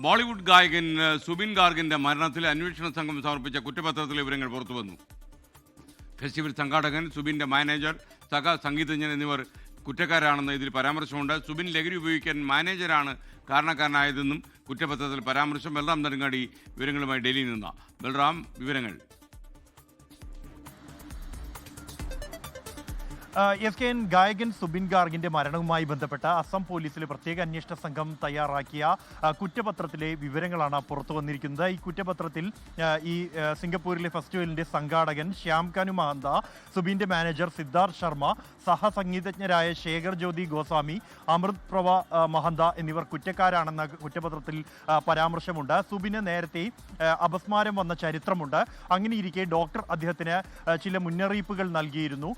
ബോളിവുഡ് ഗായകൻ സുബിൻ ഗാർഗിന്റെ മരണത്തിൽ അന്വേഷണ സംഘം സമർപ്പിച്ച കുറ്റപത്രത്തിലെ വിവരങ്ങൾ പുറത്തുവന്നു. ഫെസ്റ്റിവൽ സംഘാടകൻ, സുബിന്റെ മാനേജർ, സംഗീതജ്ഞൻ എന്നിവർ കുറ്റക്കാരാണെന്ന് ഇതിൽ പരാമർശമുണ്ട്. സുബിൻ ലഹരി ഉപയോഗിക്കാൻ മാനേജരാണ് കാരണക്കാരനായതെന്നും കുറ്റപത്രത്തിൽ പരാമർശം. ബൽറാം നെടുങ്ങാടി വിവരങ്ങളുമായി ഡൽഹിയിൽ നിന്ന്. ബൽറാം, വിവരങ്ങൾ. SKN ഗായകൻ സുബിൻ ഗാർഗിന്റെ മരണവുമായി ബന്ധപ്പെട്ട അസം പോലീസിലെ പ്രത്യേക അന്വേഷണ സംഘം തയ്യാറാക്കിയ കുറ്റപത്രത്തിലെ വിവരങ്ങളാണ് പുറത്തു വന്നിരിക്കുന്നത്. ഈ കുറ്റപത്രത്തിൽ ഈ സിംഗപ്പൂരിലെ ഫെസ്റ്റിവലിന്റെ സംഘാടകൻ ശ്യാം കനു മഹന്ത, സുബിന്റെ മാനേജർ സിദ്ധാർത്ഥ് ശർമ്മ, സഹസംഗീതജ്ഞരായ ശേഖർ ജ്യോതി ഗോസ്വാമി, അമൃത് പ്രഭ മഹന്ത എന്നിവർ കുറ്റക്കാരാണെന്ന കുറ്റപത്രത്തിൽ പരാമർശമുണ്ട്. സുബിന് നേരത്തെ അപസ്മാരം വന്ന ചരിത്രമുണ്ട്. അങ്ങനെയിരിക്കെ ഡോക്ടർ അദ്ദേഹത്തിന് ചില മുന്നറിയിപ്പുകൾ നൽകിയിരുന്നു.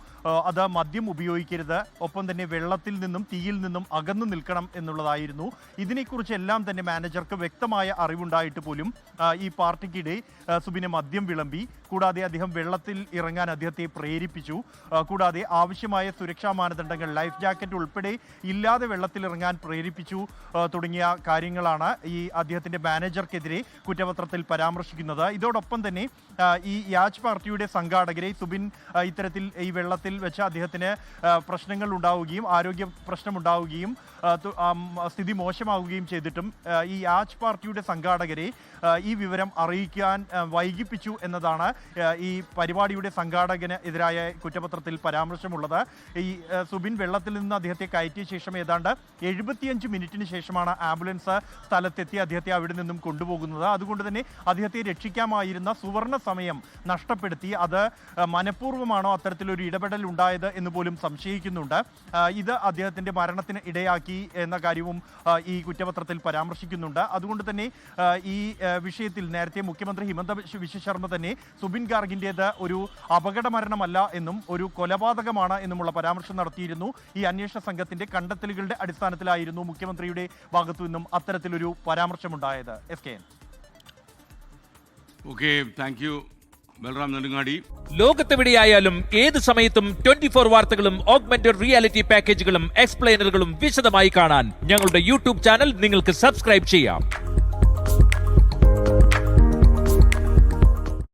അത് മദ്യം ഉപയോഗിക്കരുത്, ഒപ്പം തന്നെ വെള്ളത്തിൽ നിന്നും തീയിൽ നിന്നും അകന്നു നിൽക്കണം എന്നുള്ളതായിരുന്നു. ഇതിനെക്കുറിച്ചെല്ലാം തന്നെ മാനേജർക്ക് വ്യക്തമായ അറിവുണ്ടായിട്ട് പോലും ഈ പാർട്ടിക്കിടെ സുബിന് മദ്യം വിളമ്പി. കൂടാതെ അദ്ദേഹം വെള്ളത്തിൽ ഇറങ്ങാൻ അദ്ദേഹത്തെ പ്രേരിപ്പിച്ചു. കൂടാതെ ആവശ്യമായ സുരക്ഷാ മാനദണ്ഡങ്ങൾ, ലൈഫ് ജാക്കറ്റ് ഉൾപ്പെടെ ഇല്ലാതെ വെള്ളത്തിൽ ഇറങ്ങാൻ പ്രേരിപ്പിച്ചു തുടങ്ങിയ കാര്യങ്ങളാണ് ഈ അദ്ദേഹത്തിന്റെ മാനേജർക്കെതിരെ കുറ്റപത്രത്തിൽ പരാമർശിക്കുന്നത്. ഇതോടൊപ്പം തന്നെ ഈ യാച്ച് പാർട്ടിയുടെ സംഘാടകരെ സുബിൻ ഇത്തരത്തിൽ ഈ വെള്ളത്തിൽ വെച്ച് അദ്ദേഹത്തിന് പ്രശ്നങ്ങൾ ഉണ്ടാവുകയും ആരോഗ്യ പ്രശ്നമുണ്ടാവുകയും സ്ഥിതി മോശമാവുകയും ചെയ്തിട്ടും ഈ യാച്ച് പാർട്ടിയുടെ സംഘാടകരെ ഈ വിവരം അറിയിക്കാൻ വൈകിപ്പിച്ചു എന്നതാണ് ഈ പരിപാടിയുടെ സംഘാടകന് എതിരായ കുറ്റപത്രത്തിൽ പരാമർശമുള്ളത്. ഈ സുബിൻ വെള്ളത്തിൽ നിന്ന് അദ്ദേഹത്തെ കയറ്റിയ ശേഷം ഏതാണ്ട് 75 മിനിറ്റിന് ശേഷമാണ് ആംബുലൻസ് സ്ഥലത്തെത്തി അദ്ദേഹത്തെ അവിടെ നിന്നും കൊണ്ടുപോകുന്നത്. അതുകൊണ്ട് തന്നെ അദ്ദേഹത്തെ രക്ഷിക്കാമായിരുന്ന സുവർണ സമയം നഷ്ടപ്പെടുത്തി. അത് മനഃപൂർവ്വമാണോ അത്തരത്തിലൊരു ഇടപെടൽ ഉണ്ടായത് എന്ന് പോലും സംശയിക്കുന്നുണ്ട്. ഇത് അദ്ദേഹത്തിന്റെ മരണത്തിന് ഇടയാക്കി എന്ന കാര്യവും ഈ കുറ്റപത്രത്തിൽ പരാമർശിക്കുന്നുണ്ട്. അതുകൊണ്ട് തന്നെ ഈ വിഷയത്തിൽ നേരത്തെ മുഖ്യമന്ത്രി ഹിമന്ത ബിശ്വ ശർമ്മ തന്നെ സുബിൻ ഗാർഗിൻ്റേത് ഒരു അപകട മരണമല്ല എന്നും ഒരു കൊലപാതകമാണ് എന്നുമുള്ള പരാമർശം നടത്തിയിരുന്നു. ഈ അന്വേഷണ സംഘത്തിന്റെ കണ്ടെത്തലുകളുടെ അടിസ്ഥാനത്തിലായിരുന്നു മുഖ്യമന്ത്രിയുടെ ഭാഗത്തു നിന്നും അത്തരത്തിലൊരു പരാമർശമുണ്ടായത്. SKN. Okay, thank you Balram Nedungadi. ലോകത്തെവിടെയായാലും ഏത് സമയത്തും 24 വാർത്തകളും ഓഗ്മെന്റഡ് റിയാലിറ്റി പാക്കേജുകളും എക്സ്പ്ലെയിനറുകളും വിശദമായി കാണാൻ ഞങ്ങളുടെ യൂട്യൂബ് ചാനൽ നിങ്ങൾക്ക് സബ്സ്ക്രൈബ് ചെയ്യാം.